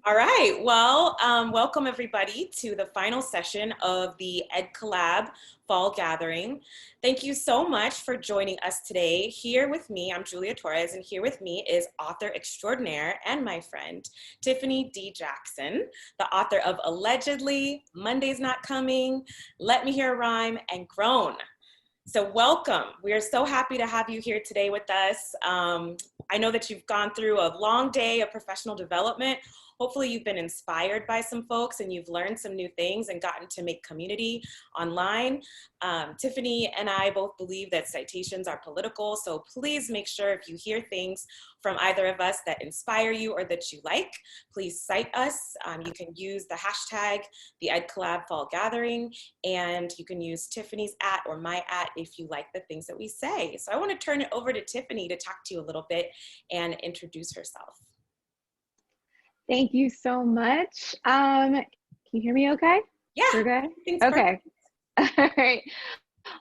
All right. Well, welcome everybody to the final session of the Ed Collab Fall Gathering. Thank you so much for joining us today. Here with me, I'm Julia Torres, and here with me is author extraordinaire and my friend, Tiffany D. Jackson, the author of Allegedly, Monday's Not Coming, Let Me Hear a Rhyme, and Grown. So welcome. We are so happy to have you here today with us. I know that you've gone through a long day of professional development. Hopefully you've been inspired by some folks and you've learned some new things and gotten to make community online. Tiffany and I both believe that citations are political, so please make sure if you hear things from either of us that inspire you or that you like, please cite us. You can use the hashtag, the Ed Collab Fall Gathering, and you can use Tiffany's @ or my @ if you like the things that we say. So I want to turn it over to Tiffany to talk to you a little bit and introduce herself. Thank you so much. Can you hear me okay? Yeah. We're good? Okay. All right.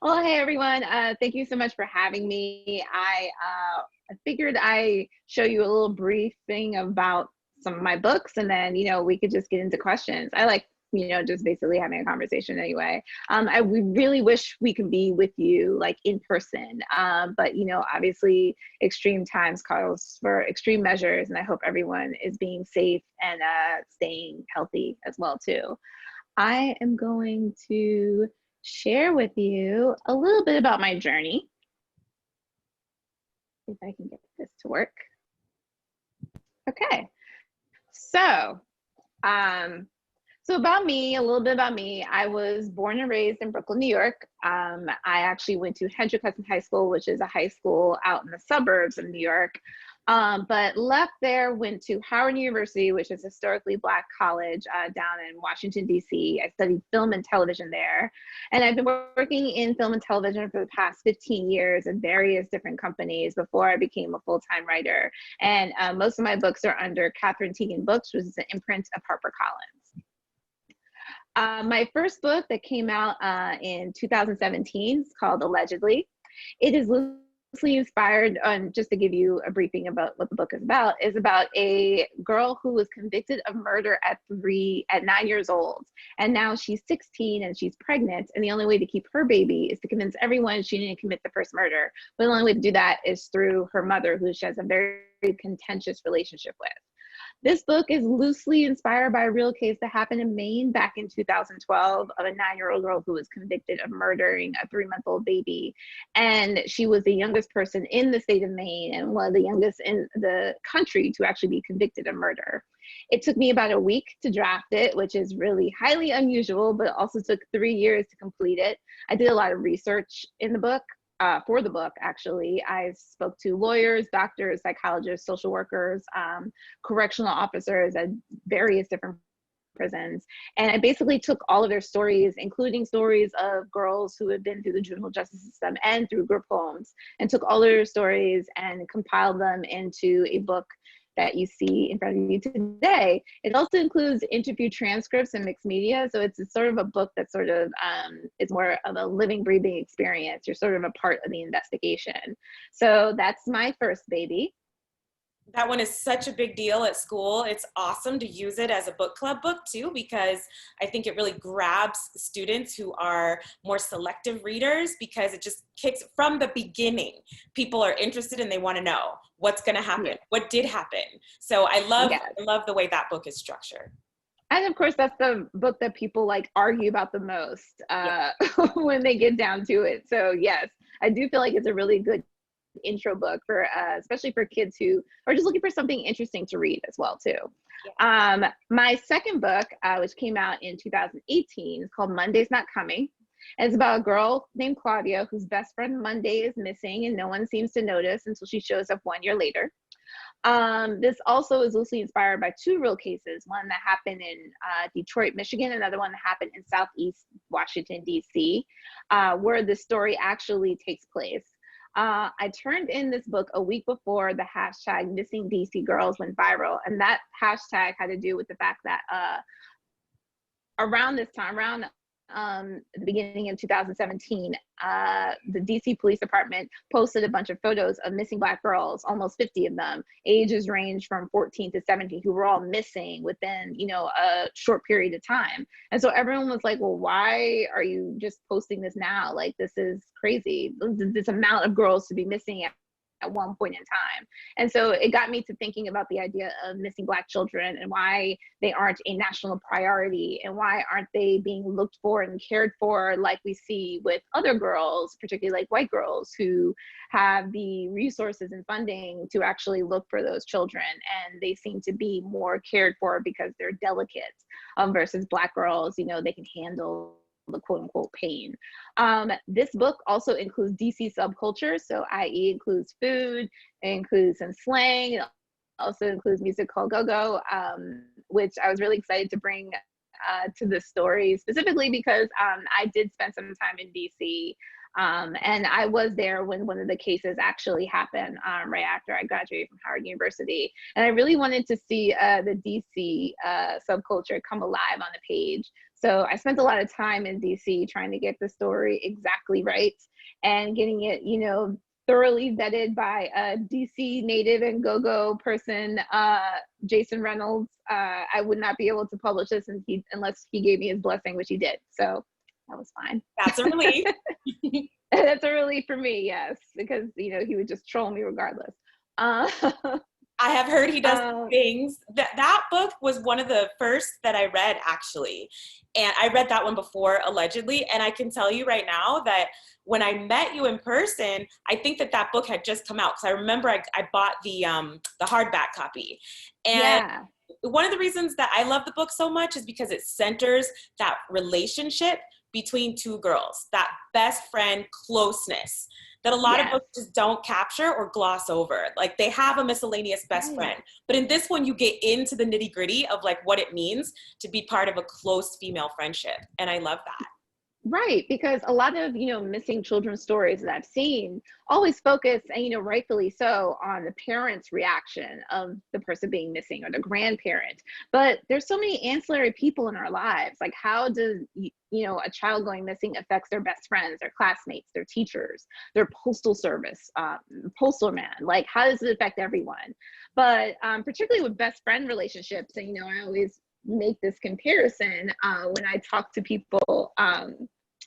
Well, hey everyone. Thank you so much for having me. I figured I show you a little briefing about some of my books and then, we could just get into questions. I like, just basically having a conversation anyway. We really wish we could be with you like in person. But, obviously extreme times calls for extreme measures, and I hope everyone is being safe and staying healthy as well too. I am going to share with you a little bit about my journey. If I can get this to work. Okay. So about me, a little bit about me. I was born and raised in Brooklyn, New York. I actually went to Hendrick Hudson High School, which is a high school out in the suburbs of New York. But left there, went to Howard University, which is a historically Black college down in Washington, D.C. I studied film and television there. And I've been working in film and television for the past 15 years in various different companies before I became a full-time writer. And most of my books are under Catherine Teigen Books, which is an imprint of HarperCollins. My first book that came out in 2017 is called Allegedly. It is loosely inspired on, just to give you a briefing about what the book is about a girl who was convicted of murder at 9 years old. And now she's 16 and she's pregnant. And the only way to keep her baby is to convince everyone she didn't commit the first murder. But the only way to do that is through her mother, who she has a very contentious relationship with. This book is loosely inspired by a real case that happened in Maine back in 2012 of a 9-year-old girl who was convicted of murdering a 3-month-old baby. And she was the youngest person in the state of Maine and one of the youngest in the country to actually be convicted of murder. It took me about a week to draft it, which is really highly unusual, but it also took 3 years to complete it. I did a lot of research in the book. For the book, actually, I spoke to lawyers, doctors, psychologists, social workers, correctional officers at various different prisons. And I basically took all of their stories, including stories of girls who had been through the juvenile justice system and through group homes, and took all of their stories and compiled them into a book that you see in front of you today. It also includes interview transcripts and mixed media. So it's sort of a book that sort of is more of a living, breathing experience. You're sort of a part of the investigation. So that's my first baby. That one is such a big deal at school. It's awesome to use it as a book club book too, because I think it really grabs students who are more selective readers, because it just kicks from the beginning. People are interested and they want to know what's going to happen, yeah. What did happen. So I love the way that book is structured. And of course, that's the book that people like argue about the most when they get down to it. So yes, I do feel like it's a really good intro book for especially for kids who are just looking for something interesting to read as well too. Yeah. My second book, which came out in 2018, is called Monday's Not Coming. And it's about a girl named Claudia whose best friend Monday is missing and no one seems to notice until she shows up 1 year later. This also is loosely inspired by 2 real cases, one that happened in Detroit, Michigan, another one that happened in Southeast Washington, D.C., where the story actually takes place. I turned in this book a week before the hashtag Missing DC Girls went viral. And that hashtag had to do with the fact that around this time, around the beginning of 2017, the DC Police Department posted a bunch of photos of missing Black girls, almost 50 of them, ages range from 14 to 17, who were all missing within, a short period of time. And so everyone was like, well, why are you just posting this now? Like, this is crazy. This amount of girls to be missing at one point in time. And so it got me to thinking about the idea of missing Black children and why they aren't a national priority, and why aren't they being looked for and cared for like we see with other girls, particularly like white girls who have the resources and funding to actually look for those children, and they seem to be more cared for because they're delicate, versus Black girls, they can handle the quote unquote pain. This book also includes DC subculture, so i.e. includes food, it includes some slang, it also includes music called go-go, which I was really excited to bring to this story, specifically because I did spend some time in DC, and I was there when one of the cases actually happened right after I graduated from Howard University. And I really wanted to see the DC subculture come alive on the page. So I spent a lot of time in DC trying to get the story exactly right and getting it, thoroughly vetted by a DC native and go-go person, Jason Reynolds. I would not be able to publish this unless he gave me his blessing, which he did. So that was fine. That's a relief. That's a relief for me, yes, because, he would just troll me regardless. I have heard he does things. That book was one of the first that I read, actually. And I read that one before, allegedly. And I can tell you right now that when I met you in person, I think that book had just come out. Because I remember I bought the hardback copy. And one of the reasons that I love the book so much is because it centers that relationship between two girls, that best friend closeness that a lot of books just don't capture or gloss over. Like, they have a miscellaneous best friend, but in this one, you get into the nitty gritty of like what it means to be part of a close female friendship. And I love that. Right, because a lot of, missing children's stories that I've seen always focus, and, rightfully so, on the parent's reaction of the person being missing or the grandparent. But there's so many ancillary people in our lives. Like, how does, a child going missing affects their best friends, their classmates, their teachers, their postal service, postal man? Like, how does it affect everyone? But particularly with best friend relationships, and, I always make this comparison when I talk to people,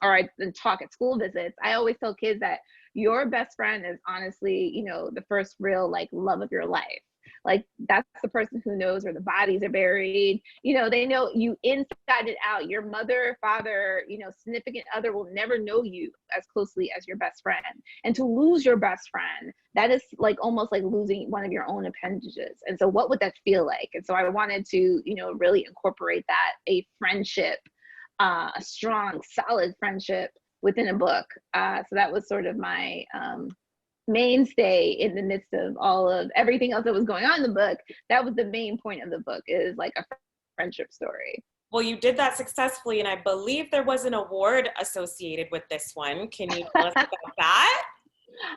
or I talk at school visits. I always tell kids that your best friend is honestly, the first real love of your life. Like, that's the person who knows where the bodies are buried. They know you inside and out. Your mother, father, significant other will never know you as closely as your best friend. And to lose your best friend, that is almost like losing one of your own appendages. And so what would that feel like? And so I wanted to, really incorporate that, a friendship, a strong, solid friendship within a book. So that was sort of my mainstay in the midst of all of everything else that was going on in the book. That was the main point of the book, is like a friendship story. Well, you did that successfully, and I believe there was an award associated with this one. Can you tell us about that?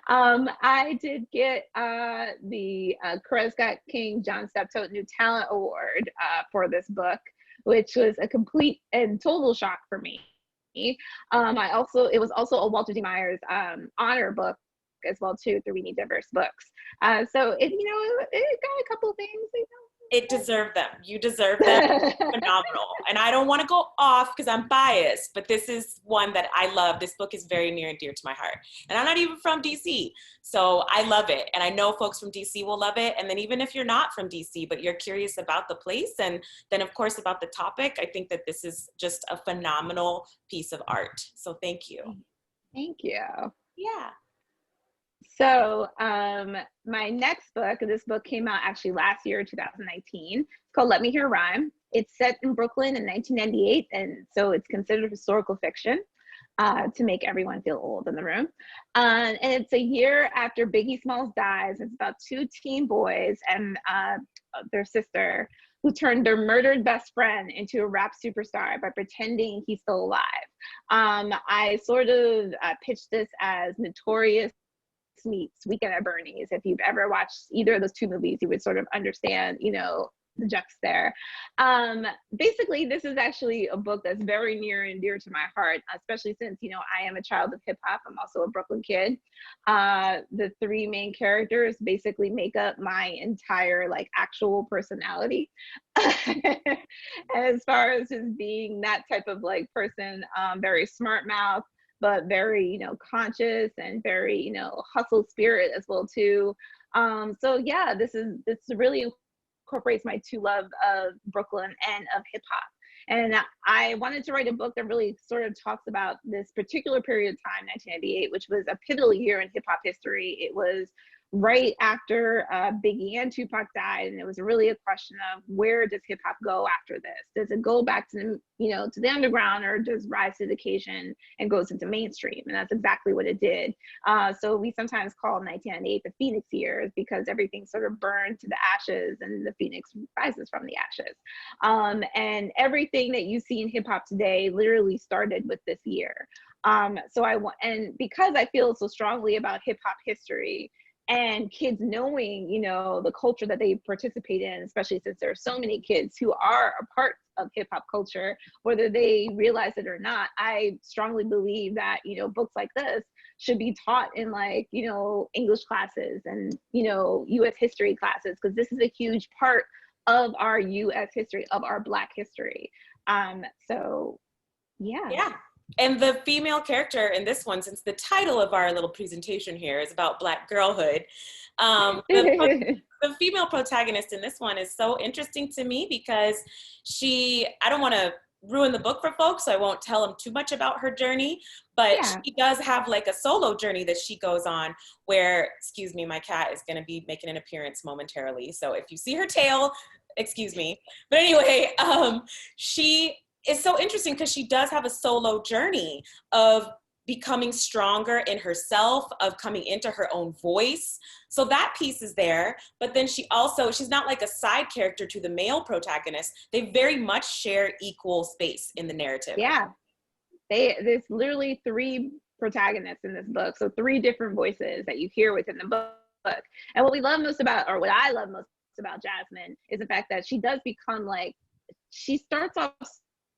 I did get the Torres King John Steptoe New Talent Award for this book, which was a complete and total shock for me. It was also a Walter D. Myers honor book as well too, through We Need Diverse Books. So it got a couple of things. It deserved them. You deserve them. Phenomenal. And I don't want to go off because I'm biased, but this is one that I love. This book is very near and dear to my heart. And I'm not even from DC, so I love it. And I know folks from DC will love it. And then even if you're not from DC, but you're curious about the place and then of course about the topic, I think that this is just a phenomenal piece of art. So thank you. Thank you. Yeah. So my next book, this book came out actually last year, 2019. It's called Let Me Hear Rhyme. It's set in Brooklyn in 1998, and so it's considered historical fiction to make everyone feel old in the room. And it's a year after Biggie Smalls dies. It's about two teen boys and their sister who turned their murdered best friend into a rap superstar by pretending he's still alive. I sort of pitched this as Notorious meets Weekend at Bernie's. If you've ever watched either of those two movies, you would sort of understand, the jux there. Basically, this is actually a book that's very near and dear to my heart, especially since, you know, I am a child of hip hop. I'm also a Brooklyn kid. The three main characters basically make up my entire like actual personality. As far as just being that type of like person, very smart mouth, but very, you know, conscious and very, you know, hustle spirit as well too. So yeah, this really incorporates my two love of Brooklyn and of hip hop. And I wanted to write a book that really sort of talks about this particular period of time, 1998, which was a pivotal year in hip hop history. It was right after Biggie and Tupac died, and it was really a question of where does hip hop go after this? Does it go back to the, you know, to the underground, or does rise to the occasion and goes into mainstream? And that's exactly what it did. So we sometimes call 1998 the Phoenix years, because everything sort of burned to the ashes and the Phoenix rises from the ashes. And everything that you see in hip hop today literally started with this year. And because I feel so strongly about hip hop history, and kids knowing, you know, the culture that they participate in, especially since there are so many kids who are a part of hip hop culture, whether they realize it or not, I strongly believe that, you know, books like this should be taught in like, you know, English classes and, you know, US history classes, because this is a huge part of our US history, of our Black history. So yeah. Yeah. And the female character in this one, since the title of our little presentation here is about Black girlhood, the female protagonist in this one is so interesting to me because I don't want to ruin the book for folks, so I won't tell them too much about her journey, but she does have like a solo journey that she goes on where, excuse me, my cat is going to be making an appearance momentarily. So if you see her tail, excuse me. But anyway, she is so interesting because she does have a solo journey of becoming stronger in herself, of coming into her own voice. So that piece is there. But then she's not like a side character to the male protagonist. They very much share equal space in the narrative. Yeah. There's literally three protagonists in this book. So three different voices that you hear within the book. And what I love most about Jasmine is the fact that she does become like, she starts off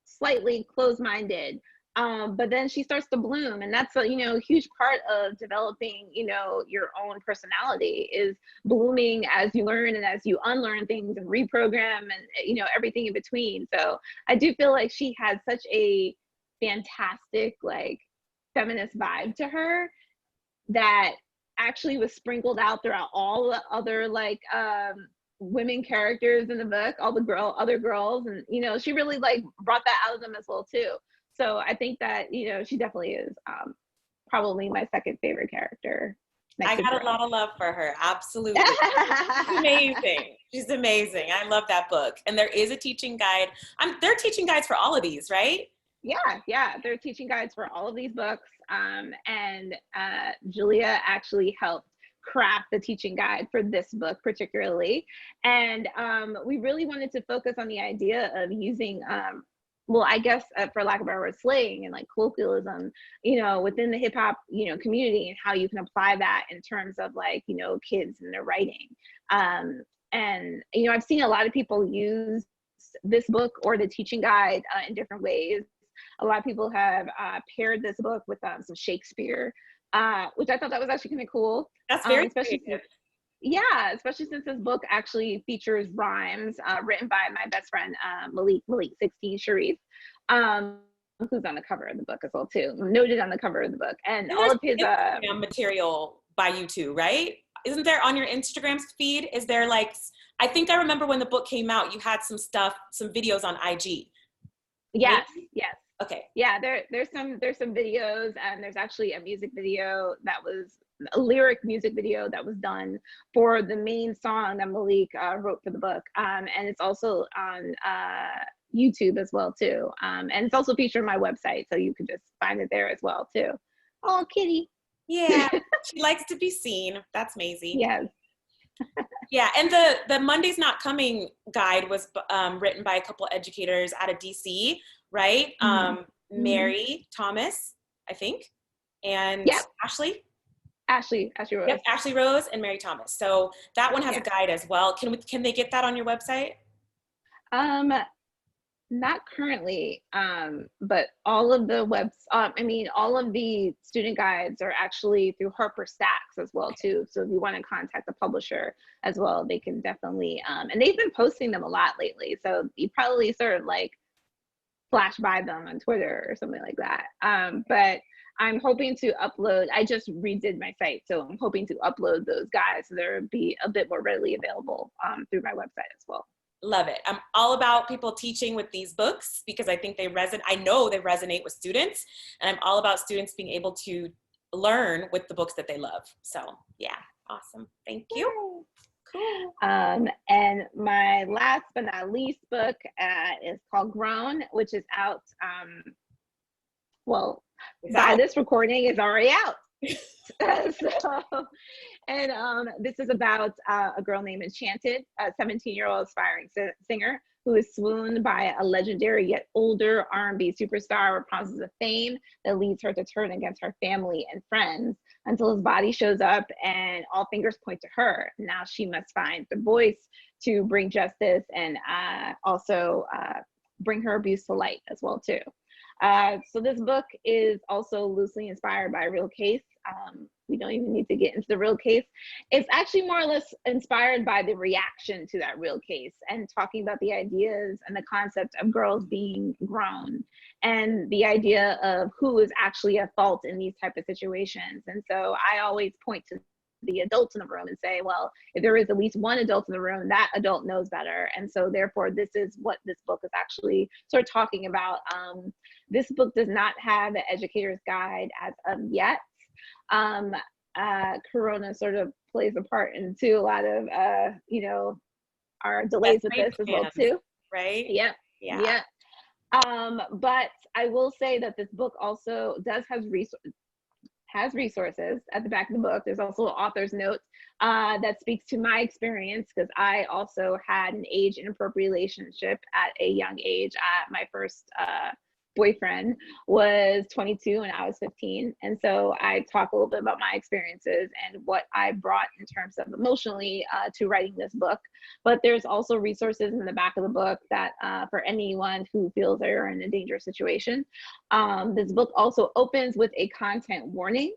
slightly closed-minded, but then she starts to bloom, and that's a, you know, huge part of developing, you know, your own personality is blooming as you learn and as you unlearn things and reprogram and, you know, everything in between. So I do feel like she had such a fantastic like feminist vibe to her that actually was sprinkled out throughout all the other like women characters in the book, all the other girls, and you know, she really like brought that out of them as well too. So I think that, you know, she definitely is probably my second favorite character. I got a lot of love for her. Absolutely. She's amazing. She's amazing. I love that book. And there is a teaching guide. There are teaching guides for all of these, right? Yeah. There are teaching guides for all of these books. And Julia actually helped craft the teaching guide for this book particularly. And we really wanted to focus on the idea of using, well, I guess for lack of a better word, slang and like colloquialism, you know, within the hip hop, you know, community, and how you can apply that in terms of like, you know, kids and their writing. And, you know, I've seen a lot of people use this book or the teaching guide in different ways. A lot of people have paired this book with some Shakespeare, which I thought that was actually kind of cool. That's very especially since this book actually features rhymes written by my best friend Malik 16 Sharif, who's on the cover of the book as well too, noted on the cover of the book, and all of his material by you too, right? Isn't there on your Instagram feed? Is there like, I think I remember when the book came out, you had some stuff, some videos on IG. Yes, right? Yes. Okay. Yeah, there's some videos, and there's actually a music video that was a lyric music video that was done for the main song that Malik wrote for the book, and it's also on YouTube as well too, and it's also featured on my website, so you can just find it there as well too. Oh, kitty. Yeah, she likes to be seen. That's Maisie. Yes. Yeah, and the Monday's Not Coming guide was written by a couple educators out of DC, right? Mm-hmm. Mary Thomas, I think, and Ashley Rose. Yep, Ashley Rose and Mary Thomas. So that one has a guide as well. Can they get that on your website? Um, Not currently, but all of the all of the student guides are actually through Harper Stacks as well too. So if you want to contact the publisher as well, they can definitely, and they've been posting them a lot lately. So you probably sort of like flash by them on Twitter or something like that. But I'm hoping to upload, I just redid my site. So I'm hoping to upload those guides so they'll be a bit more readily available through my website as well. Love it. I'm all about people teaching with these books because I think I know they resonate with students, and I'm all about students being able to learn with the books that they love. So yeah, awesome. Thank you. Cool. And my last but not least book is called Grown, which is out, by this recording is already out. This is about a girl named Enchanted, a 17-year-old aspiring singer who is swooned by a legendary yet older R&B superstar with promises of fame that leads her to turn against her family and friends until his body shows up and all fingers point to her. Now she must find the voice to bring justice and also bring her abuse to light as well too. So this book is also loosely inspired by a real case. We don't even need to get into the real case. It's actually more or less inspired by the reaction to that real case and talking about the ideas and the concept of girls being grown and the idea of who is actually at fault in these type of situations. And so I always point to the adults in the room and say, well, if there is at least one adult in the room, that adult knows better. And so therefore, this is what this book is actually sort of talking about. This book does not have an educator's guide as of yet. Corona sort of plays a part into a lot of, our delays with this as well too. Right? Yep. Yeah. But I will say that this book also has resources at the back of the book. There's also an author's note that speaks to my experience because I also had an age inappropriate relationship at a young age. My first boyfriend was 22 and I was 15. And so I talk a little bit about my experiences and what I brought in terms of emotionally to writing this book. But there's also resources in the back of the book that for anyone who feels they're in a dangerous situation. This book also opens with a content warning.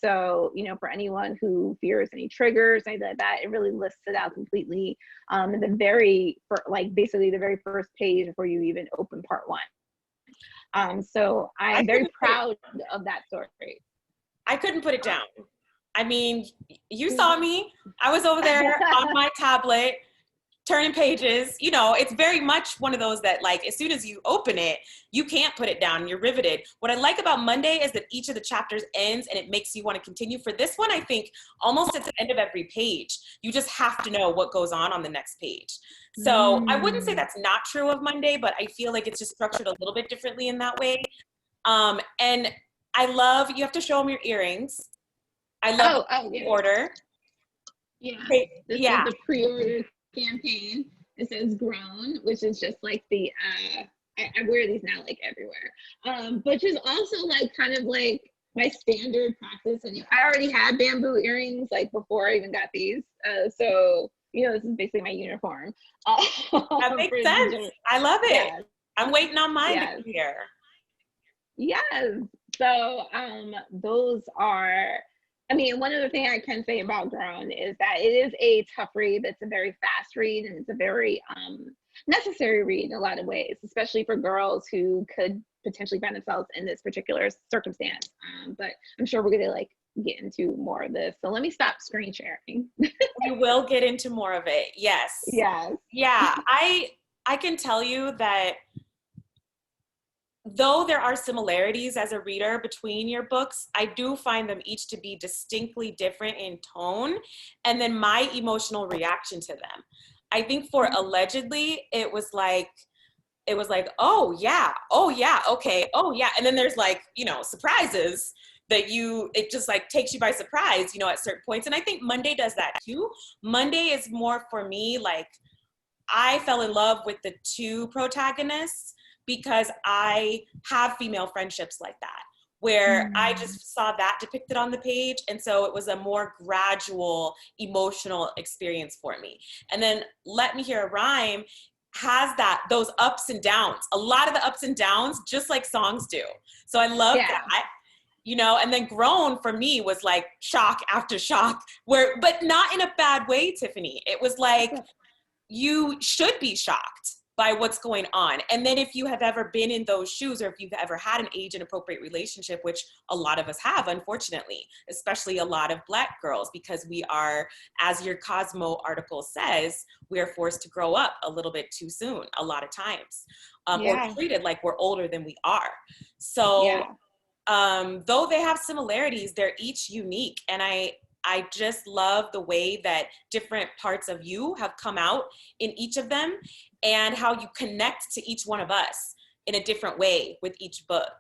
So, for anyone who fears any triggers, anything like that, it really lists it out completely in basically the very first page before you even open part one. So I'm very proud of that story. I couldn't put it down. I mean, you saw me. I was over there on my tablet, turning pages. It's very much one of those that, like, as soon as you open it, you can't put it down. You're riveted. What I like about Monday is that each of the chapters ends and it makes you want to continue. For this one, I think almost at the end of every page, you just have to know what goes on the next page. So I wouldn't say that's not true of Monday, but I feel like it's just structured a little bit differently in that way. And I love, you have to show them your earrings. I love the order. Yeah. This is the pre-order campaign. It says Grown, which is just like the I wear these now like everywhere, but just also like kind of like my standard practice. And I already had bamboo earrings like before I even got these, so this is basically my uniform. That makes sense. I love it. Yes. I'm waiting on mine to be here. Yes. So those are, one other thing I can say about Grown is that it is a tough read. It's a very fast read, and it's a very necessary read in a lot of ways, especially for girls who could potentially find themselves in this particular circumstance. But I'm sure we're gonna get into more of this. So let me stop screen sharing. We will get into more of it. Yes. Yes. Yeah. I can tell you that though there are similarities as a reader between your books, I do find them each to be distinctly different in tone and then my emotional reaction to them. I think for Allegedly, it was like, oh yeah, okay, oh yeah. And then there's surprises that it just takes you by surprise, at certain points. And I think Monday does that too. Monday is more for me, I fell in love with the two protagonists because I have female friendships like that, where I just saw that depicted on the page. And so it was a more gradual emotional experience for me. And then Let Me Hear a Rhyme has those ups and downs, a lot of the ups and downs, just like songs do. So I love Yeah. that, and then Grown for me was like shock after shock, but not in a bad way, Tiffany. It was like, you should be shocked by what's going on. And then if you have ever been in those shoes, or if you've ever had an age inappropriate relationship, which a lot of us have, unfortunately, especially a lot of Black girls, because we are, as your Cosmo article says, we are forced to grow up a little bit too soon, a lot of times, or treated like we're older than we are. So though they have similarities, they're each unique. And I just love the way that different parts of you have come out in each of them, and how you connect to each one of us in a different way with each book.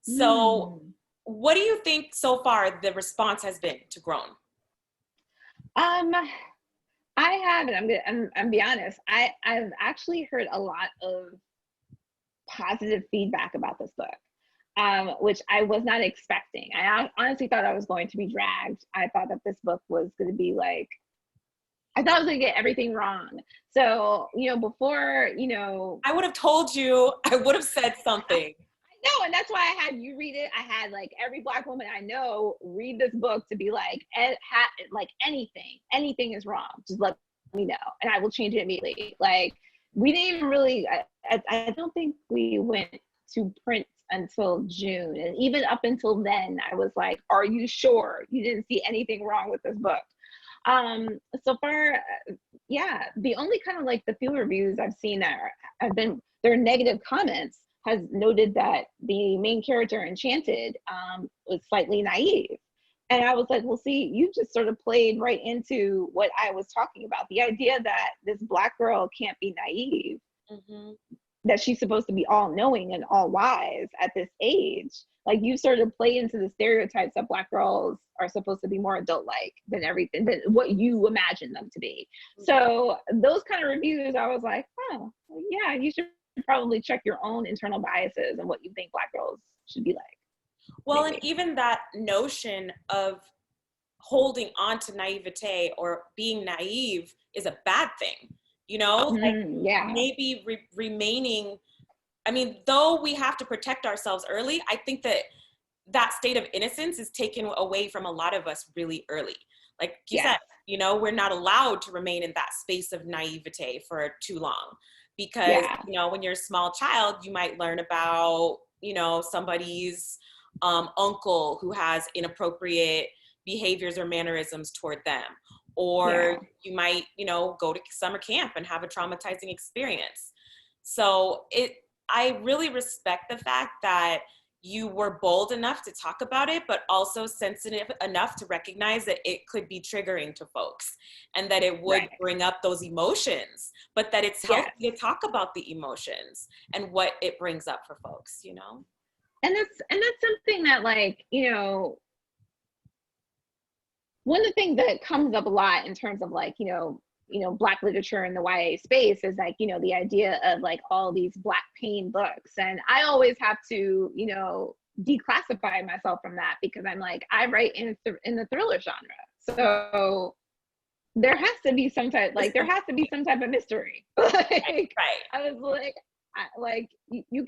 So what do you think so far the response has been to Grown? I haven't. I'm be honest. I've actually heard a lot of positive feedback about this book, which I was not expecting. I honestly thought I was going to be dragged. I thought that this book was going to be like, I thought I was going to get everything wrong. So, before, I would have told you, I would have said something. No, and that's why I had you read it. I had like every Black woman I know read this book to be like, like anything is wrong, just let me know, and I will change it immediately. Like, we didn't even really, I don't think we went to print until June, and even up until then, I was like, are you sure you didn't see anything wrong with this book? So far, the only kind of like the few reviews I've seen that have been, their negative comments, has noted that the main character, Enchanted, was slightly naive. And I was like, well, see, you just sort of played right into what I was talking about. The idea that this Black girl can't be naive, that she's supposed to be all knowing and all wise at this age. Like, you sort of play into the stereotypes that Black girls are supposed to be more adult-like than everything, than what you imagine them to be. So those kind of reviews, I was like, oh, well, yeah, you should probably check your own internal biases and what you think Black girls should be like. Well, maybe. And even that notion of holding on to naivete or being naive is a bad thing, maybe remaining, I mean, though we have to protect ourselves early, I think that state of innocence is taken away from a lot of us really early. Like you said, we're not allowed to remain in that space of naivete for too long. Because, when you're a small child, you might learn about, somebody's uncle who has inappropriate behaviors or mannerisms toward them. Or you might, go to summer camp and have a traumatizing experience. So I really respect the fact that you were bold enough to talk about it, but also sensitive enough to recognize that it could be triggering to folks, and that it would bring up those emotions, but that it's healthy to talk about the emotions and what it brings up for folks, And that's something that, like, one of the things that comes up a lot in terms of, like, Black literature in the YA space is, like, the idea of, like, all these Black pain books. And I always have to, declassify myself from that, because I'm like, I write in the thriller genre. So there has to be some type, of mystery. Like, I was like, you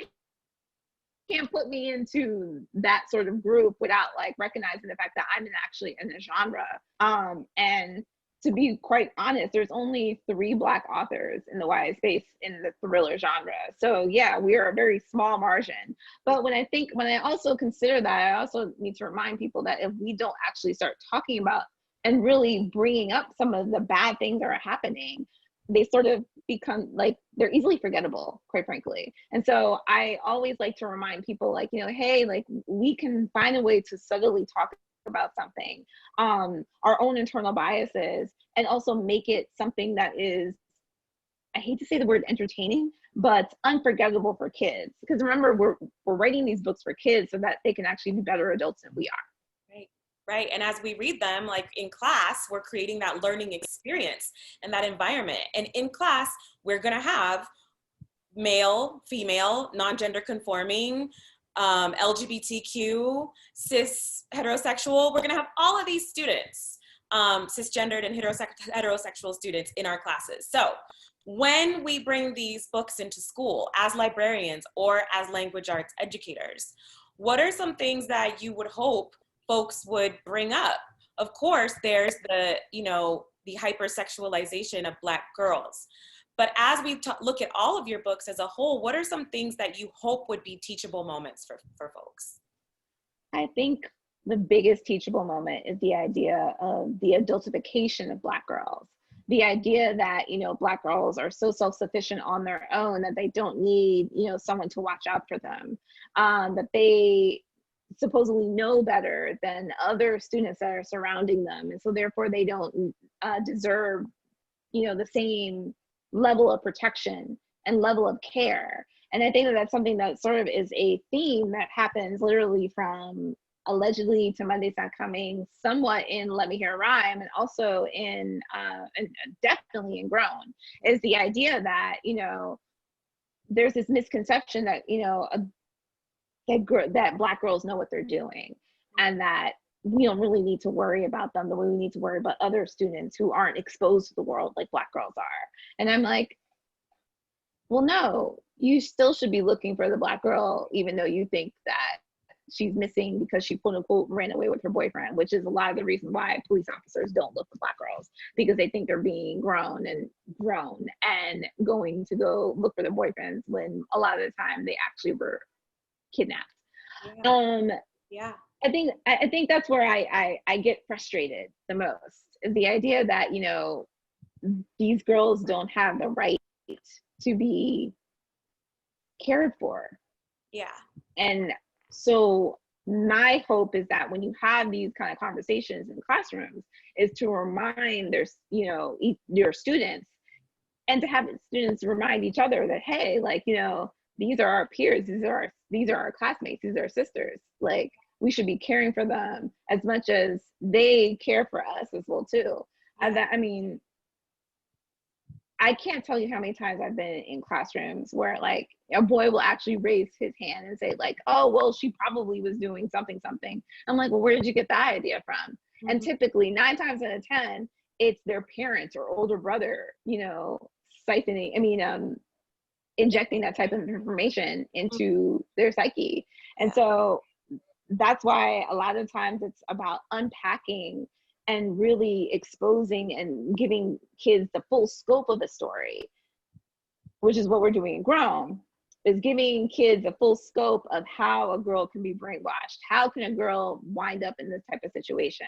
can't put me into that sort of group without, like, recognizing the fact that I'm actually in a genre. And to be quite honest, there's only 3 Black authors in the YA space in the thriller genre. So we are a very small margin. But when I also consider that, I also need to remind people that if we don't actually start talking about and really bringing up some of the bad things that are happening, they sort of become, like, they're easily forgettable, quite frankly. And so I always like to remind people, like, hey, like, we can find a way to subtly talk about something, our own internal biases, and also make it something that is, I hate to say the word entertaining, but unforgettable for kids. Because remember, we're writing these books for kids so that they can actually be better adults than we are. Right. And as we read them, like in class, we're creating that learning experience and that environment. And in class, we're going to have male, female, non-gender conforming, LGBTQ, cis, heterosexual. We're going to have all of these students, cisgendered and heterosexual students in our classes. So when we bring these books into school as librarians or as language arts educators, what are some things that you would hope folks would bring up? Of course, there's the, the hypersexualization of Black girls. But as we look at all of your books as a whole, what are some things that you hope would be teachable moments for folks? I think the biggest teachable moment is the idea of the adultification of Black girls. The idea that, Black girls are so self-sufficient on their own that they don't need, someone to watch out for them, that they supposedly know better than other students that are surrounding them. And so therefore they don't deserve, the same level of protection and level of care. And I think that that's something that sort of is a theme that happens literally from Allegedly to Monday's Not Coming, somewhat in Let Me Hear a Rhyme, and also in and definitely in Grown, is the idea that, there's this misconception that, that Black girls know what they're doing, and that we don't really need to worry about them the way we need to worry about other students who aren't exposed to the world like Black girls are. And I'm like, well, no, you still should be looking for the Black girl, even though you think that she's missing because she quote unquote ran away with her boyfriend, which is a lot of the reason why police officers don't look for Black girls, because they think they're being grown and going to go look for their boyfriends when a lot of the time they actually were kidnapped. Yeah. I think that's where I get frustrated the most, is the idea that, these girls don't have the right to be cared for. Yeah. And so my hope is that when you have these kind of conversations in classrooms, is to remind your students, and to have students remind each other that, hey, like, these are our peers, these are our classmates, these are our sisters. Like, we should be caring for them as much as they care for us as well too. And that, I mean, I can't tell you how many times I've been in classrooms where like a boy will actually raise his hand and say like, oh, well, she probably was doing something. I'm like, well, where did you get that idea from? Mm-hmm. And typically 9 times out of 10, it's their parents or older brother, injecting that type of information into their psyche. And so that's why a lot of times it's about unpacking and really exposing and giving kids the full scope of the story, which is what we're doing in Grown, is giving kids a full scope of how a girl can be brainwashed. How can a girl wind up in this type of situation?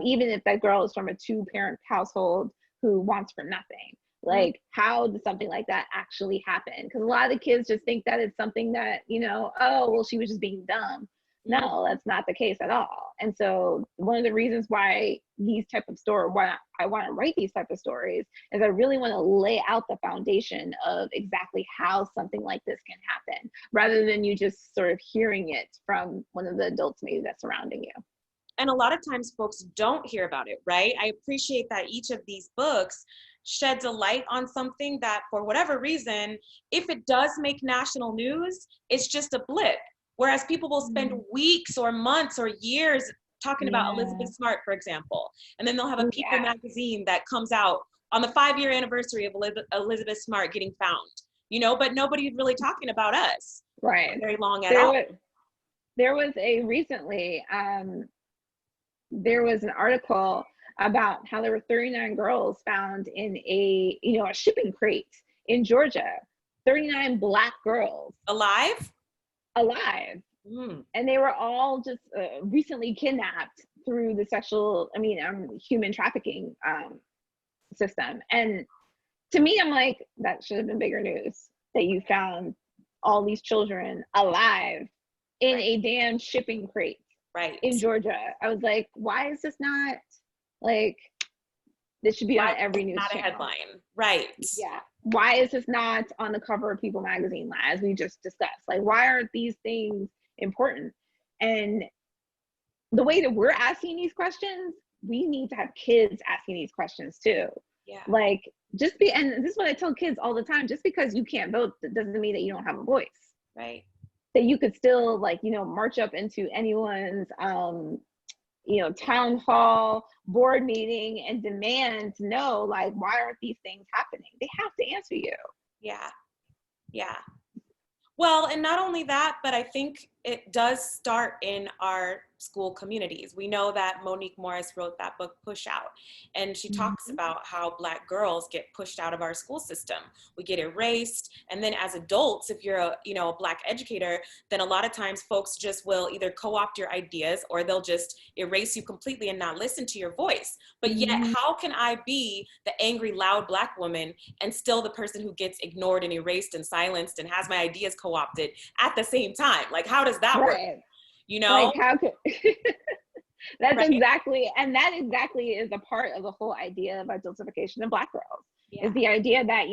Even if that girl is from a 2-parent household who wants for nothing. Like, how does something like that actually happen? Because a lot of the kids just think that it's something that, oh, well, she was just being dumb. No, that's not the case at all. And so one of the reasons why why I want to write these type of stories is I really want to lay out the foundation of exactly how something like this can happen, rather than you just sort of hearing it from one of the adults maybe that's surrounding you. And a lot of times folks don't hear about it, right? I appreciate that each of these books sheds a light on something that, for whatever reason, if it does make national news, it's just a blip. Whereas people will spend weeks or months or years talking about Elizabeth Smart, for example. And then they'll have a People magazine that comes out on the 5-year anniversary of Elizabeth Smart getting found, but nobody's really talking about us. Right. Very long at all. There was there was an article about how there were 39 girls found in a shipping crate in Georgia. 39 Black girls. Alive. And they were all just recently kidnapped through the human trafficking system. And to me, I'm like, that should have been bigger news, that you found all these children alive in a damn shipping crate in Georgia. I was like, why is this not like, this should be on every news not channel. A headline, right? Yeah. Why is this not on the cover of People magazine, as we just discussed? Like, why aren't these things important? And the way that we're asking these questions, we need to have kids asking these questions too. Yeah. Like, and this is what I tell kids all the time, just because you can't vote, that doesn't mean that you don't have a voice. Right. That you could still march up into anyone's, town hall, board meeting, and demand to know, like, why aren't these things happening? They have to answer you. Yeah. Yeah. Well, and not only that, but I think it does start in our school communities. We know that Monique Morris wrote that book, Push Out, and she talks about how Black girls get pushed out of our school system. We get erased, and then as adults, if you're a Black educator, then a lot of times folks just will either co-opt your ideas or they'll just erase you completely and not listen to your voice. But yet, how can I be the angry, loud Black woman and still the person who gets ignored and erased and silenced and has my ideas co-opted at the same time? Like, how does that work? Like, how could that's right. exactly, and that exactly is a part of the whole idea of adultification of Black girls, is the idea that,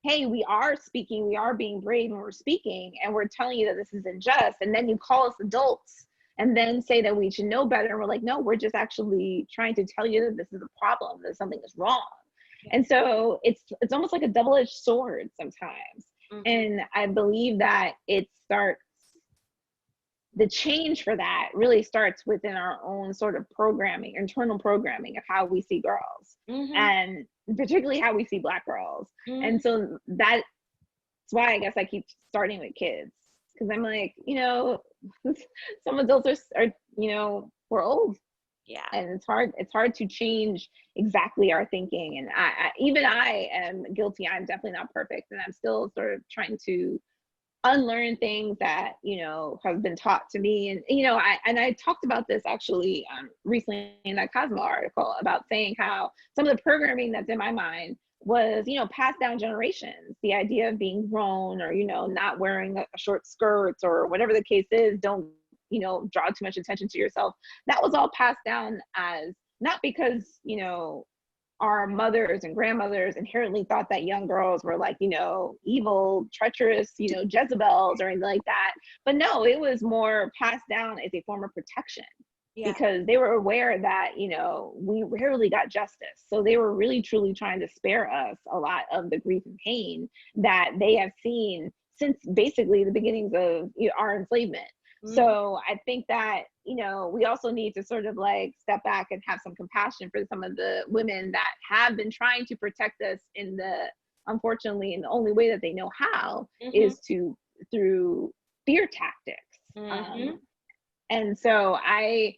hey, we are speaking, we are being brave, and we're speaking, and we're telling you that this is unjust, and then you call us adults and then say that we should know better, and we're like, no, we're just actually trying to tell you that this is a problem, that something is wrong. And so it's almost like a double-edged sword sometimes. And I believe that the change for that really starts within our own sort of programming, internal programming of how we see girls, and particularly how we see Black girls. And so that's why I guess I keep starting with kids, because I'm like, some adults are we're old. Yeah. And it's hard to change exactly our thinking. And I am guilty. I'm definitely not perfect. And I'm still sort of trying to unlearn things that have been taught to me. And I talked about this actually recently in that Cosmo article, about saying how some of the programming that's in my mind was passed down generations. The idea of being grown, or not wearing a short skirts, or whatever the case is, don't draw too much attention to yourself. That was all passed down, as not because our mothers and grandmothers inherently thought that young girls were like, evil, treacherous, Jezebels or anything like that. But no, it was more passed down as a form of protection, because they were aware that, we rarely got justice. So they were really, truly trying to spare us a lot of the grief and pain that they have seen since basically the beginnings of our enslavement. So I think that, we also need to sort of like step back and have some compassion for some of the women that have been trying to protect us unfortunately, in the only way that they know how, is through fear tactics. And so I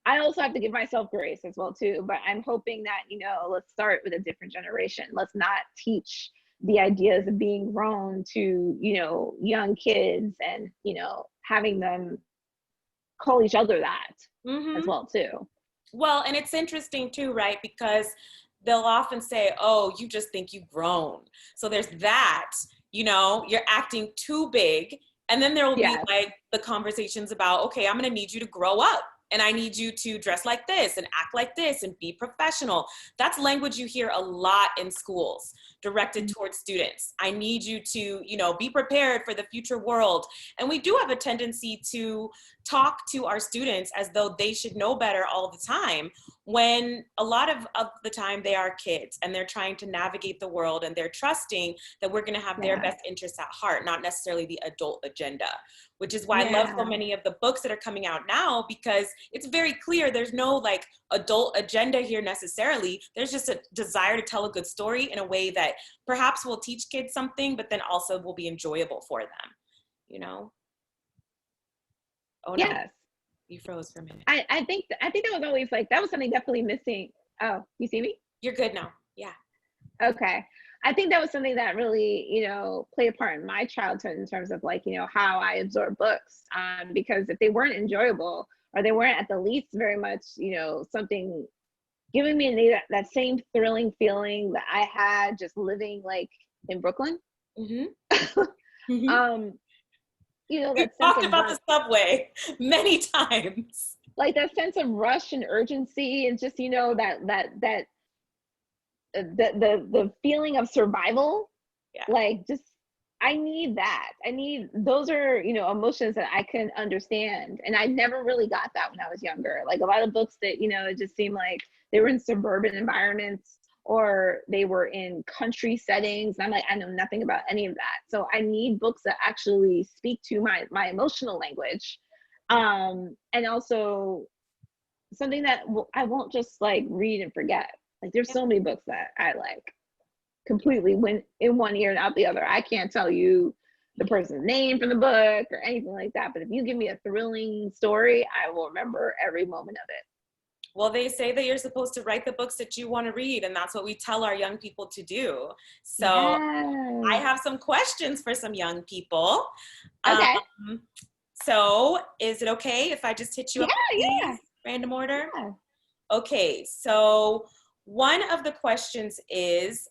also have to give myself grace as well too, but I'm hoping that, let's start with a different generation. Let's not teach the ideas of being grown to, young kids, and, having them call each other that as well too. Well, and it's interesting too, right? Because they'll often say, oh, you just think you've grown. So there's that, you're acting too big. And then there will be like the conversations about, okay, I'm going to need you to grow up. And I need you to dress like this and act like this and be professional. That's language you hear a lot in schools directed towards students. I need you to, be prepared for the future world. And we do have a tendency to talk to our students as though they should know better all the time, when a lot of the time they are kids and they're trying to navigate the world, and they're trusting that we're going to have their best interests at heart, not necessarily the adult agenda, which is why I love so many of the books that are coming out now, because it's very clear there's no like adult agenda here necessarily. There's just a desire to tell a good story in a way that perhaps will teach kids something, but then also will be enjoyable for them, Oh, no. Yes. You froze for a minute. I think that was always like, that was something definitely missing. Oh, you see me? You're good now. Yeah. Okay. I think that was something that really, played a part in my childhood in terms of like, how I absorb books. Because if they weren't enjoyable, or they weren't at the least very much, something giving me that same thrilling feeling that I had just living like in Brooklyn. We've talked about the subway many times. Like that sense of rush and urgency, and just that the feeling of survival. Like, just I need that. Those are emotions that I can understand, and I never really got that when I was younger. Like a lot of books that it just seemed like they were in suburban environments, or they were in country settings. And I'm like, I know nothing about any of that. So I need books that actually speak to my emotional language. And also something that I won't just like read and forget. Like there's so many books that I like completely went in one ear and out the other. I can't tell you the person's name from the book or anything like that. But if you give me a thrilling story, I will remember every moment of it. Well, they say that you're supposed to write the books that you want to read, and that's what we tell our young people to do. So I Yes. have some questions for some young people. Okay. So is it okay if I just hit you Yeah, up with yeah. these random order? Yeah. Okay, so one of the questions is,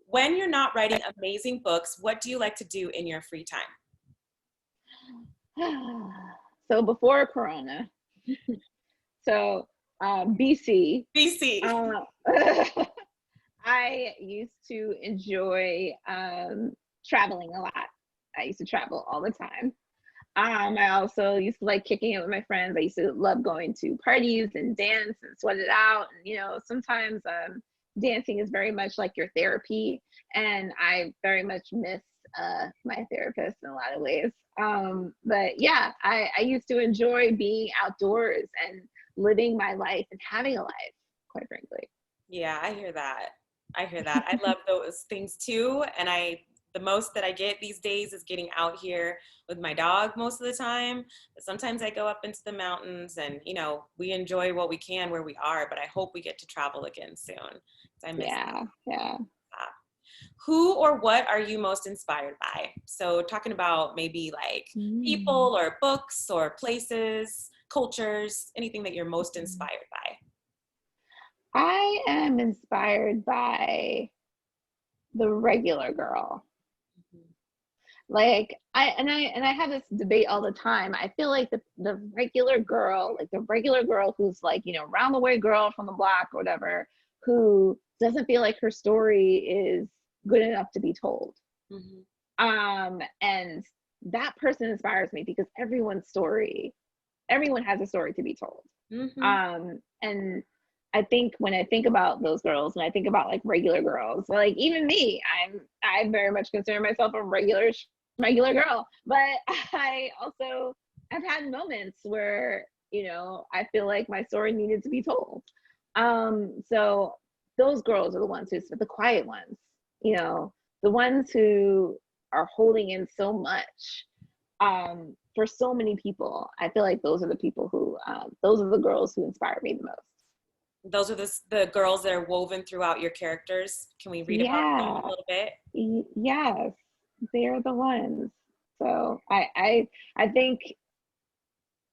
when you're not writing amazing books, what do you like to do in your free time? So before Corona, so BC, BC. I used to enjoy traveling a lot. I used to travel all the time. I also used to like kicking it with my friends. I used to love going to parties and dance and sweat it out. And, you know, sometimes dancing is very much like your therapy. And I very much miss my therapist in a lot of ways. But yeah, I used to enjoy being outdoors and living my life and having a life, quite frankly. Yeah, I hear that. I hear that. I love those things too. And the most that I get these days is getting out here with my dog most of the time. But sometimes I go up into the mountains and, you know, we enjoy what we can where we are, but I hope we get to travel again soon. I miss Yeah, yeah. that. Who or what are you most inspired by? So talking about maybe like Mm. people or books or places, cultures, anything that you're most inspired by. I am inspired by the regular girl. Like I have this debate all the time. I feel like the regular girl, like the regular girl who's like, you know, round the way girl from the block or whatever, who doesn't feel like her story is good enough to be told. Mm-hmm. And that person inspires me because everyone has a story to be told. Mm-hmm. And I think when I think about those girls, when I think about like regular girls, like even me, I very much consider myself a regular girl, but I also have had moments where, you know, I feel like my story needed to be told. So those girls are the ones the quiet ones, you know, the ones who are holding in so much for so many people. I feel like those are the people who, those are the girls who inspire me the most. Those are the girls that are woven throughout your characters. Can we read about them Yeah, a little bit? yes, they're the ones. So I think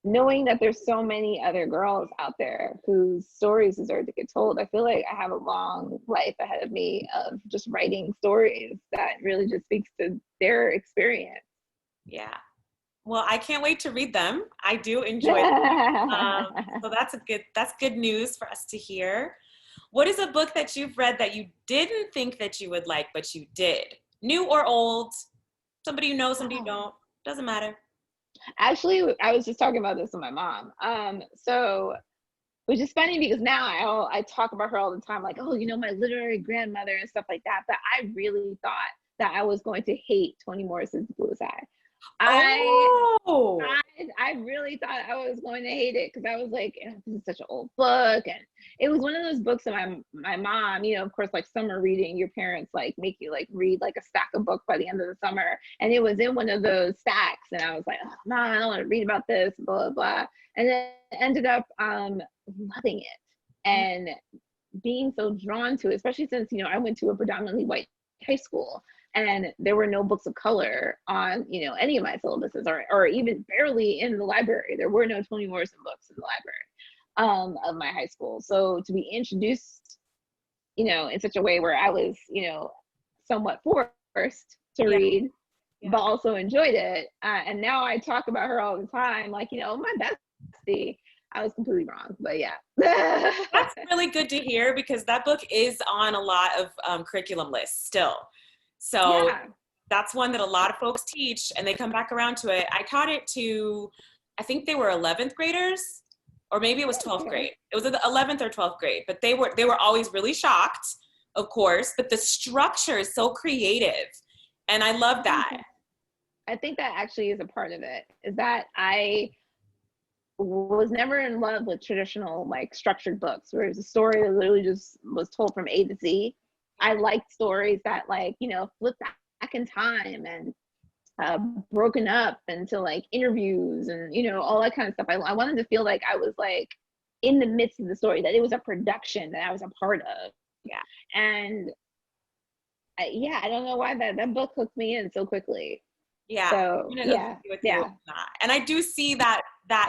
knowing that there's so many other girls out there whose stories deserve to get told, I feel like I have a long life ahead of me of just writing stories that really just speaks to their experience. Yeah. Well, I can't wait to read them. I do enjoy them. So that's good news for us to hear. What is a book that you've read that you didn't think that you would like, but you did? New or old? Somebody you know, somebody you don't. Doesn't matter. Actually, I was just talking about this with my mom. So which is funny because now I talk about her all the time, like, oh, you know, my literary grandmother and stuff like that. But I really thought that I was going to hate Toni Morrison's Bullseye. I Oh, I really thought I was going to hate it because I was like, this is such an old book, and it was one of those books that my mom, you know, of course, like summer reading, your parents like make you like read like a stack of books by the end of the summer, and it was in one of those stacks, and I was like, oh, Mom, I don't want to read about this, blah blah blah, and then ended up loving it and being so drawn to it, especially since, you know, I went to a predominantly white high school and there were no books of color on, you know, any of my syllabuses or even barely in the library. There were no Toni Morrison books in the library of my high school. So to be introduced, you know, in such a way where I was, you know, somewhat forced to yeah, read, yeah. but also enjoyed it. And now I talk about her all the time, like, you know, my bestie. I was completely wrong, but yeah. That's really good to hear because that book is on a lot of curriculum lists still. So Yeah. that's one that a lot of folks teach and they come back around to it. I taught it to, I think they were 11th graders, or maybe it was 12th Okay. grade. It was the 11th or 12th grade, but they were always really shocked, of course, but the structure is so creative. And I love that. I think that actually is a part of it, is that I was never in love with traditional like structured books where it's a story that literally just was told from A to Z. I liked stories that like, you know, flipped back in time and broken up into like interviews and, you know, all that kind of stuff. I wanted to feel like I was like in the midst of the story, that it was a production that I was a part of. Yeah. And I don't know why that book hooked me in so quickly. Yeah. So yeah. And I do see that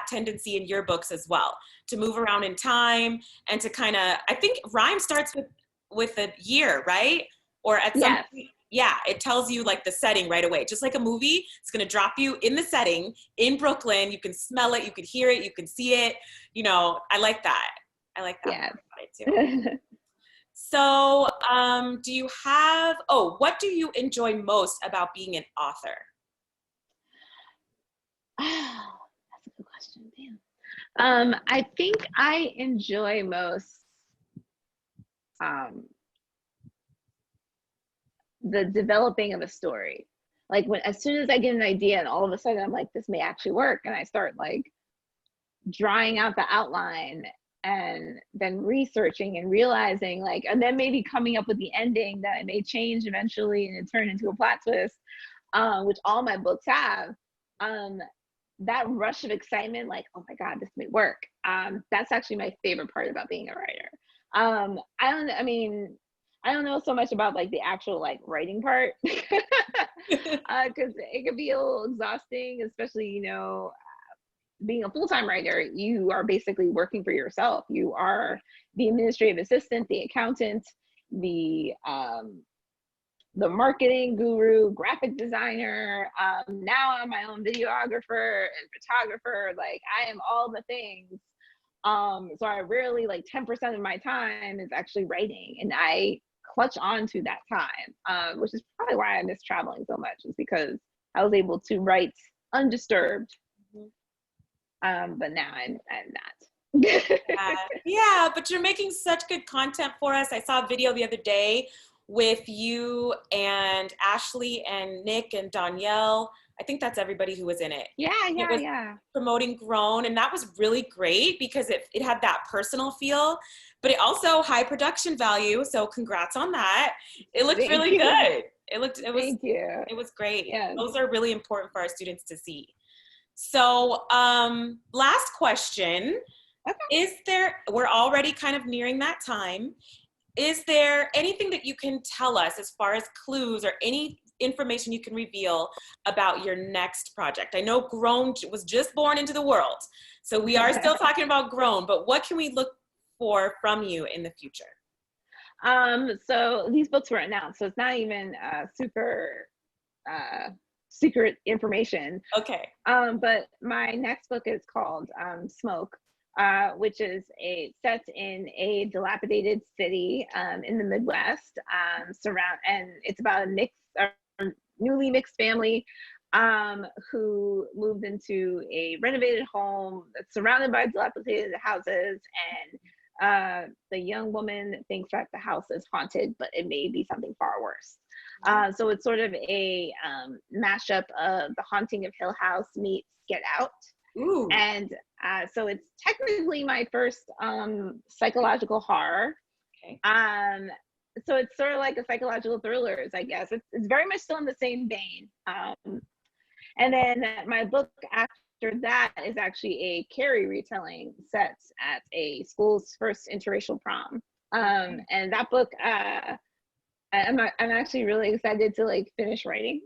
tendency in your books as well, to move around in time and to kind of, I think rhyme starts with a year, right? Or at some point, yeah, it tells you like the setting right away. Just like a movie, it's going to drop you in the setting in Brooklyn. You can smell it, you can hear it, you can see it. You know, I like that. Yeah. About it too. So, what do you enjoy most about being an author? That's a good question. Damn. I think I enjoy most the developing of a story. Like as soon as I get an idea and all of a sudden I'm like, this may actually work, and I start like drawing out the outline and then researching and realizing like, and then maybe coming up with the ending that I may change eventually and it turn into a plot twist, which all my books have. That rush of excitement, like, oh my God, this may work. That's actually my favorite part about being a writer. I don't know so much about like the actual like writing part, because it could be a little exhausting, especially, you know, being a full-time writer, you are basically working for yourself. You are the administrative assistant, the accountant, the marketing guru, graphic designer. Now I'm my own videographer and photographer. Like I am all the things. So I rarely, like 10% of my time is actually writing, and I clutch on to that time, which is probably why I miss traveling so much, is because I was able to write undisturbed. But now I'm not. Yeah, but you're making such good content for us. I saw a video the other day with you and Ashley and Nick and Danielle. I think that's everybody who was in it. Yeah. Promoting Grown, and that was really great because it had that personal feel, but it also high production value. So congrats on that. It looked really good. Thank you. It was great. Yes. Those are really important for our students to see. So, last question. Okay. We're already kind of nearing that time. Is there anything that you can tell us as far as clues or any information you can reveal about your next project? I know Grown was just born into the world, so we are still talking about Grown, but what can we look for from you in the future? So these books were announced, so it's not even super secret information. Okay. But my next book is called Smoke, which is set in a dilapidated city in the Midwest, and it's about a newly mixed family who moved into a renovated home that's surrounded by dilapidated houses, and the young woman thinks that the house is haunted, but it may be something far worse. So it's sort of a mashup of The Haunting of Hill House meets Get Out. Ooh. And so it's technically my first psychological horror. Okay. So it's sort of like a psychological thriller, I guess. It's very much still in the same vein. And then my book after that is actually a Carrie retelling set at a school's first interracial prom. And that book, I'm actually really excited to like finish writing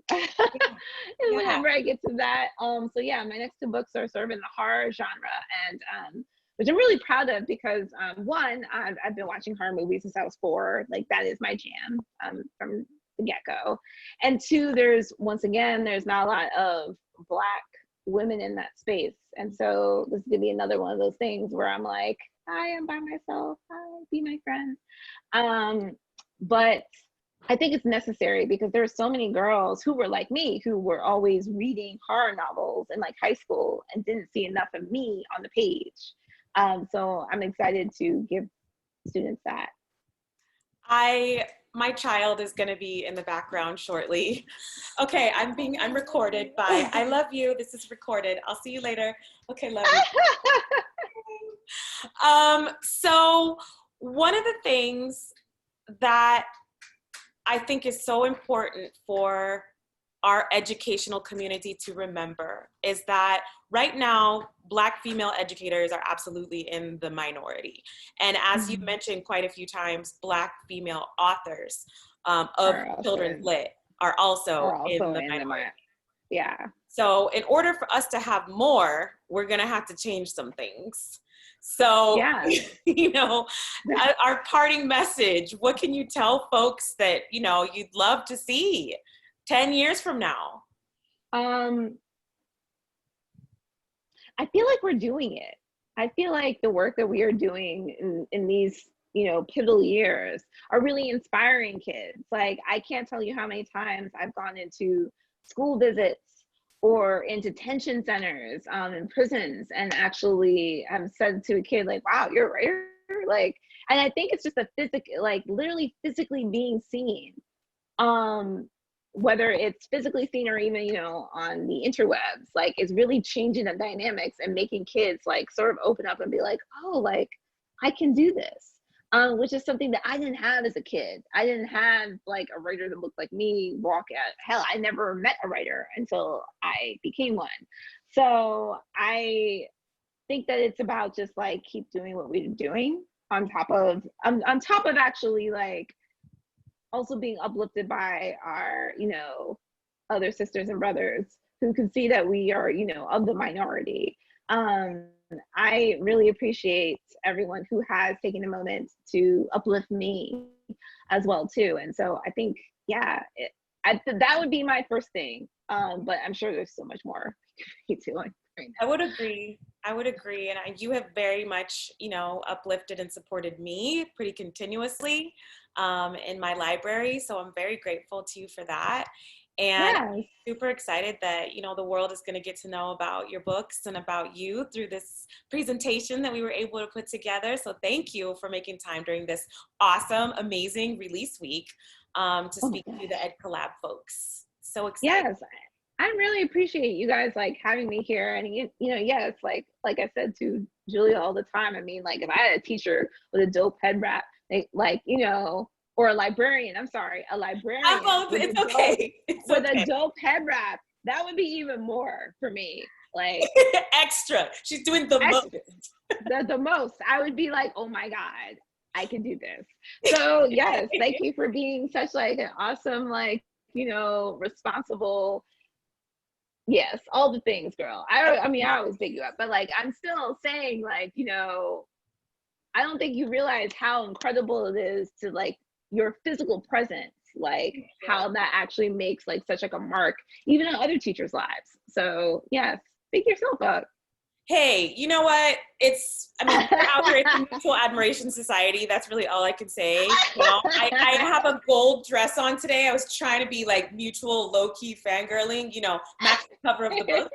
whenever I get to that. So yeah, my next two books are sort of in the horror genre, and which I'm really proud of, because one, I've been watching horror movies since I was 4. Like that is my jam from the get-go. And two, there's not a lot of Black women in that space. And so this is gonna be another one of those things where I'm like, I am by myself, hi, be my friend. But I think it's necessary because there are so many girls who were like me, who were always reading horror novels in like high school and didn't see enough of me on the page. So I'm excited to give students that. I my child is going to be in the background shortly. Okay, I'm recorded. Bye. I love you. This is recorded. I'll see you later. Okay, love you. So one of the things that I think is so important for our educational community to remember is that right now, Black female educators are absolutely in the minority. And as you mentioned quite a few times, Black female authors of children's lit are also in the minority. Yeah. So in order for us to have more, we're going to have to change some things. So, yeah. you know, our parting message, what can you tell folks that, you know, you'd love to see 10 years from now? I feel like we're doing it. I feel like the work that we are doing in these, you know, pivotal years are really inspiring kids. Like, I can't tell you how many times I've gone into school visits or in detention centers in prisons and actually have said to a kid, like, wow, you're a writer? Like, and I think it's just a physical, like literally physically being seen. Whether it's physically seen or even, you know, on the interwebs, like, is really changing the dynamics and making kids like sort of open up and be like, oh, like, I can do this. Which is something that I didn't have as a kid. I didn't have like a writer that looked like me walk at, hell, I never met a writer until I became one. So I think that it's about just like keep doing what we're doing on top of actually like also being uplifted by our, you know, other sisters and brothers who can see that we are, you know, of the minority. I really appreciate everyone who has taken a moment to uplift me as well too. And so I think, yeah, that would be my first thing. But I'm sure there's so much more to doing right now. I would agree. And you have very much, you know, uplifted and supported me pretty continuously in my library. So I'm very grateful to you for that. And I'm super excited that, you know, the world is going to get to know about your books and about you through this presentation that we were able to put together. So thank you for making time during this awesome, amazing release week to speak to the Ed Collab folks. So excited. Yes, I really appreciate you guys like having me here. And you know, yes, like I said to Julia all the time, I mean, like, if I had a teacher with a dope head wrap, they, like, you know, or a librarian, I'm sorry, a librarian. It's okay. With a dope head wrap, that would be even more for me. Like, extra. She's doing the most. The most. I would be like, oh my God, I can do this. So yes, thank you for being such like an awesome, like, you know, responsible. Yes, all the things, girl. I mean, I always pick you up, but like, I'm still saying, like, you know, I don't think you realize how incredible it is to like your physical presence, like how that actually makes like such like a mark, even on other teachers' lives. So yes, pick yourself up. Hey, you know what? I mean, we're out here at the Mutual Admiration Society. That's really all I can say. You know, I have a gold dress on today. I was trying to be like mutual low-key fangirling, you know, match the cover of the book.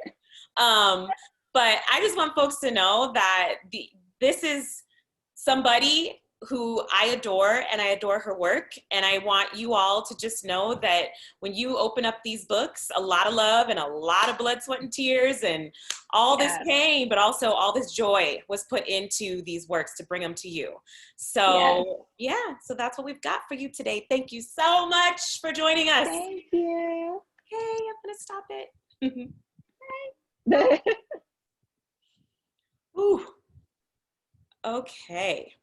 But I just want folks to know that this is somebody who I adore, and I adore her work. And I want you all to just know that when you open up these books, a lot of love and a lot of blood, sweat, and tears and all this pain, but also all this joy was put into these works to bring them to you. So so that's what we've got for you today. Thank you so much for joining us. Thank you. Okay, I'm gonna stop it. Ooh. Okay.